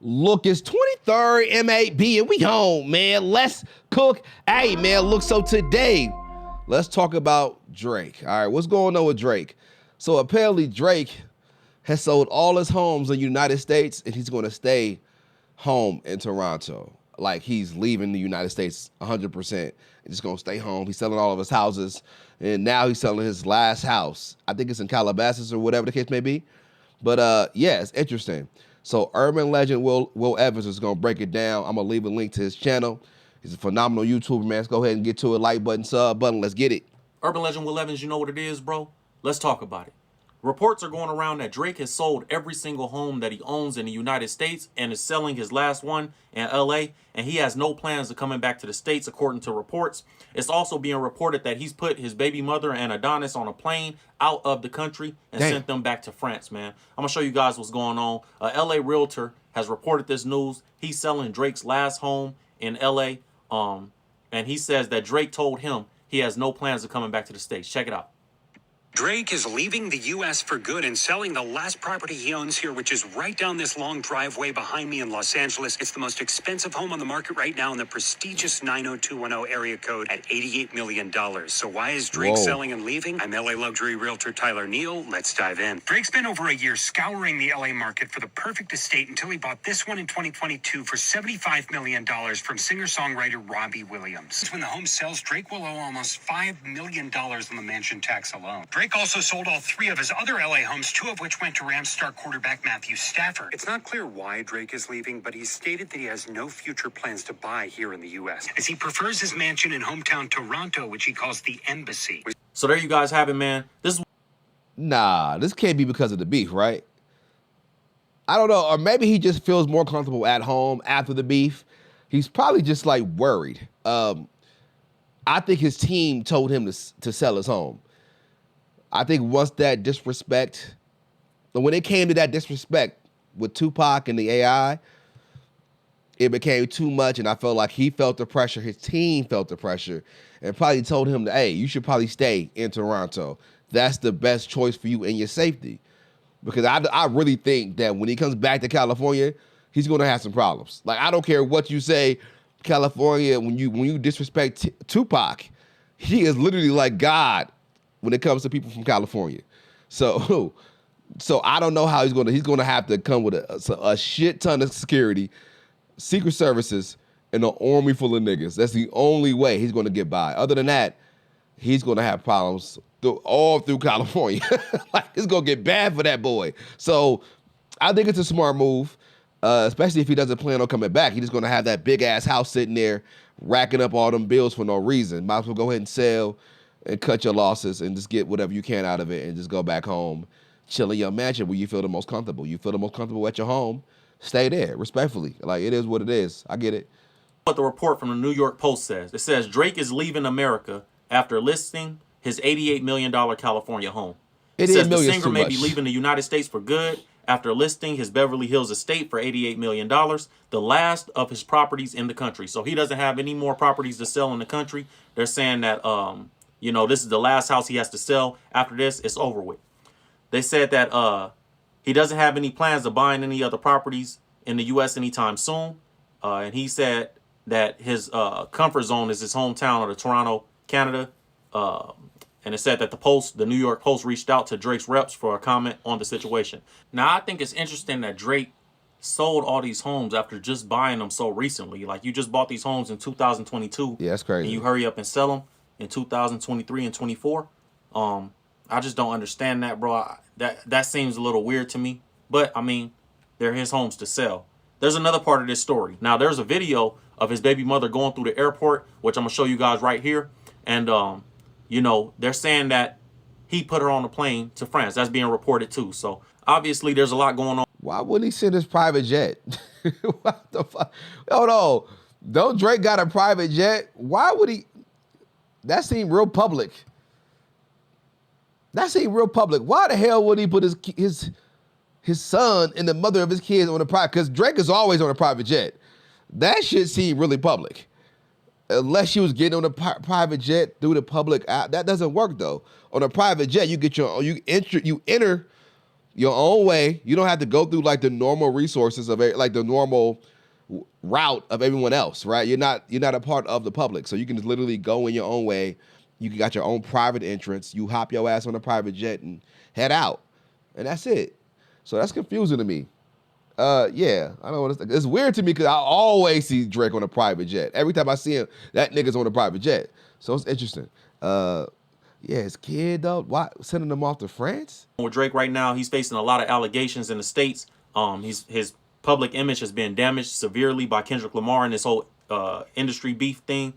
Look, it's 23rd MAB and we home, man. Let's cook. Hey, man, look, so today, let's talk about Drake. All right, what's going on with Drake? So apparently Drake has sold all his homes in the United States and he's going to stay home in Toronto. Like he's leaving the United States 100%. He's just going to stay home. He's selling all of his houses and now he's selling his last house. I think it's in Calabasas or whatever the case may be. But yeah, it's interesting. So urban legend Will Evans is going to break it down. I'm going to leave a link to his channel. He's a phenomenal YouTuber, man. Let's go ahead and get to it. Like button, sub button. Let's get it. Urban legend Will Evans, you know what it is, bro? Let's talk about it. Reports are going around that Drake has sold every single home that he owns in the United States and is selling his last one in LA, and he has no plans of coming back to the States, according to reports. It's also being reported that he's put his baby mother and Adonis on a plane out of the country and sent them back to France, man. I'm going to show you guys what's going on. A LA realtor has reported this news. He's selling Drake's last home in LA, and he says that Drake told him he has no plans of coming back to the States. Check it out. Drake is leaving the U.S. for good and selling the last property he owns here, which is right down this long driveway behind me in Los Angeles. It's the most expensive home on the market right now in the prestigious 90210 area code at $88 million. So why is Drake selling and leaving? I'm L.A. luxury realtor Tyler Neal. Let's dive in. Drake spent over a year scouring the L.A. market for the perfect estate until he bought this one in 2022 for $75 million from singer-songwriter Robbie Williams. When the home sells, Drake will owe almost $5 million on the mansion tax alone. Drake also sold all three of his other LA homes, two of which went to Rams star quarterback Matthew Stafford. It's not clear why Drake is leaving, but he stated that he has no future plans to buy here in the U.S., as he prefers his mansion in hometown Toronto, which he calls the Embassy. So there you guys have it, man. This can't be because of the beef, right? I don't know, or maybe he just feels more comfortable at home after the beef. He's probably just like worried. I think his team told him to sell his home. I think once that disrespect, when it came to that disrespect with Tupac and the AI, it became too much, and I felt like he felt the pressure, his team felt the pressure, and probably told him, hey, you should probably stay in Toronto. That's the best choice for you and your safety. Because I really think that when he comes back to California, he's going to have some problems. Like, I don't care what you say, California, when you disrespect Tupac, he is literally like God when it comes to people from California. So I don't know how he's gonna have to come with a shit ton of security, secret services, and an army full of niggas. That's the only way he's gonna get by. Other than that, he's gonna have problems all through California. Like, it's gonna get bad for that boy. So I think it's a smart move, especially if he doesn't plan on coming back. He's just gonna have that big ass house sitting there, racking up all them bills for no reason. Might as well go ahead and sell and cut your losses and just get whatever you can out of it and just go back home, chill in your mansion where you feel the most comfortable. You feel the most comfortable at your home, stay there, respectfully. Like, it is what it is. I get it. What the report from the New York Post says. It says Drake is leaving America after listing his $88 million California home. It says the singer may be leaving the United States for good after listing his Beverly Hills estate for $88 million, the last of his properties in the country. So he doesn't have any more properties to sell in the country. They're saying that, this is the last house he has to sell. After this, it's over with. They said that he doesn't have any plans of buying any other properties in the U.S. anytime soon. And he said that his comfort zone is his hometown of Toronto, Canada. And it said that the New York Post reached out to Drake's reps for a comment on the situation. Now, I think it's interesting that Drake sold all these homes after just buying them so recently. Like, you just bought these homes in 2022. Yeah, that's crazy. And you hurry up and sell them in 2023 and 24. I just don't understand that, bro. That seems a little weird to me. But, I mean, they're his homes to sell. There's another part of this story. Now, there's a video of his baby mother going through the airport, which I'm going to show you guys right here. And, they're saying that he put her on a plane to France. That's being reported, too. So, obviously, there's a lot going on. Why wouldn't he send his private jet? What the fuck? Hold on. Don't Drake got a private jet? Why would he? That seemed real public. Why the hell would he put his son and the mother of his kids on a private? Because Drake is always on a private jet. That shit seemed really public. Unless she was getting on a private jet through the public app. That doesn't work though. On a private jet, you enter your own way. You don't have to go through like the normal resources of like the normal route of everyone else, right? You're not a part of the public, so you can just literally go in your own way. You got your own private entrance. You hop your ass on a private jet and head out, and that's it. So that's confusing to me. Yeah, I know it's weird to me because I always see Drake on a private jet. Every time I see him, that nigga's on a private jet. So it's interesting. Yeah, his kid though, why sending him off to France? With Drake right now, he's facing a lot of allegations in the States. His public image has been damaged severely by Kendrick Lamar and this whole industry beef thing.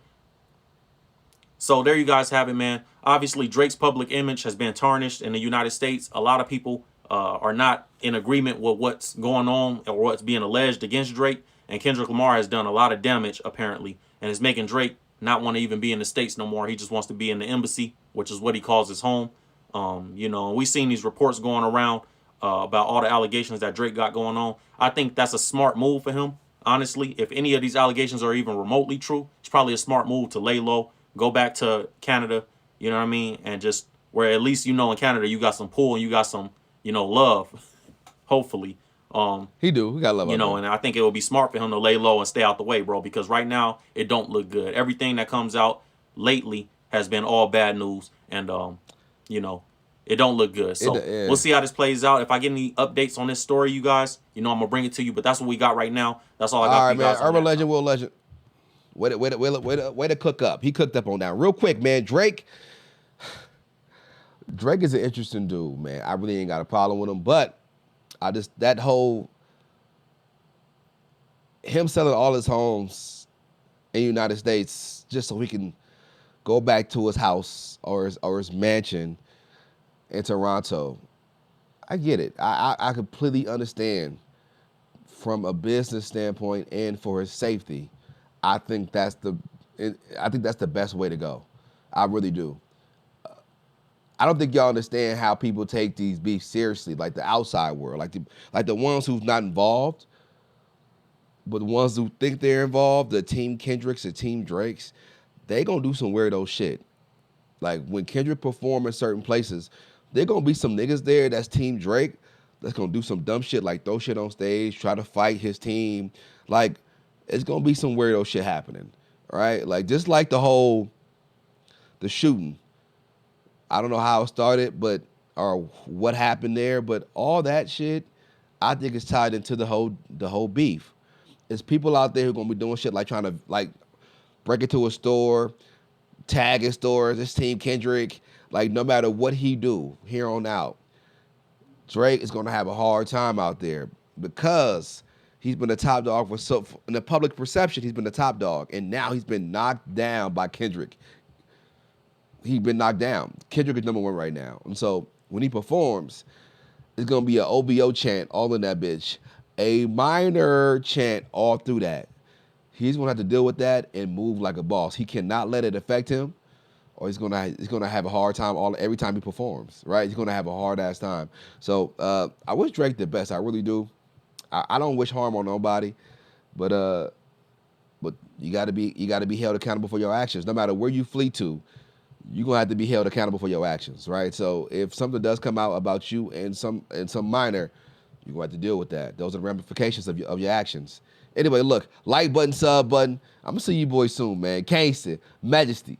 So there you guys have it, man. Obviously, Drake's public image has been tarnished in the United States. A lot of people are not in agreement with what's going on or what's being alleged against Drake. And Kendrick Lamar has done a lot of damage, apparently, and is making Drake not want to even be in the States no more. He just wants to be in the embassy, which is what he calls his home. We've seen these reports going around about all the allegations that Drake got going on. I think that's a smart move for him, honestly. If any of these allegations are even remotely true, it's probably a smart move to lay low, go back to Canada, you know what I mean? And just where at least, in Canada, you got some pull and you got some, love, hopefully. He got love. And I think it would be smart for him to lay low and stay out the way, bro, because right now it don't look good. Everything that comes out lately has been all bad news, and it don't look good. So we'll see how this plays out. If I get any updates on this story, you guys, I'm gonna bring it to you. But that's what we got right now. That's all I got. All for right, you guys. Man. Urban legend, Will legend. Way to cook up. He cooked up on that real quick, man. Drake is an interesting dude, man. I really ain't got a problem with him, but that whole him selling all his homes in the United States just so he can go back to his house or his mansion in Toronto. I get it. I completely understand from a business standpoint and for his safety. I think that's the best way to go. I really do. I don't think y'all understand how people take these beefs seriously, like the outside world, like the ones who's not involved, but the ones who think they're involved, the Team Kendricks and Team Drakes, they gonna do some weirdo shit. Like when Kendrick perform in certain places, there gonna be some niggas there that's Team Drake that's gonna do some dumb shit like throw shit on stage, try to fight his team. Like it's gonna be some weirdo shit happening, right? Like just like the shooting. I don't know how it started, or what happened there, but all that shit, I think is tied into the whole beef. It's people out there who are gonna be doing shit like trying to like break into a store, tag in stores. This Team Kendrick, like no matter what he do here on out, Drake is gonna have a hard time out there because he's been the top dog in the public perception. He's been the top dog, and now he's been knocked down by Kendrick. He's been knocked down. Kendrick is number one right now, and so when he performs, it's gonna be an OBO chant all in that bitch, a minor chant all through that. He's gonna have to deal with that and move like a boss. He cannot let it affect him, or he's gonna have a hard time every time he performs. Right? He's gonna have a hard ass time. So I wish Drake the best. I really do. I don't wish harm on nobody, but you gotta be held accountable for your actions. No matter where you flee to, you're gonna have to be held accountable for your actions, right? So if something does come out about you and some minor, you're gonna have to deal with that. Those are the ramifications of your actions. Anyway, look, like button, sub button. I'm gonna see you boys soon, man. Kingston, Majesty.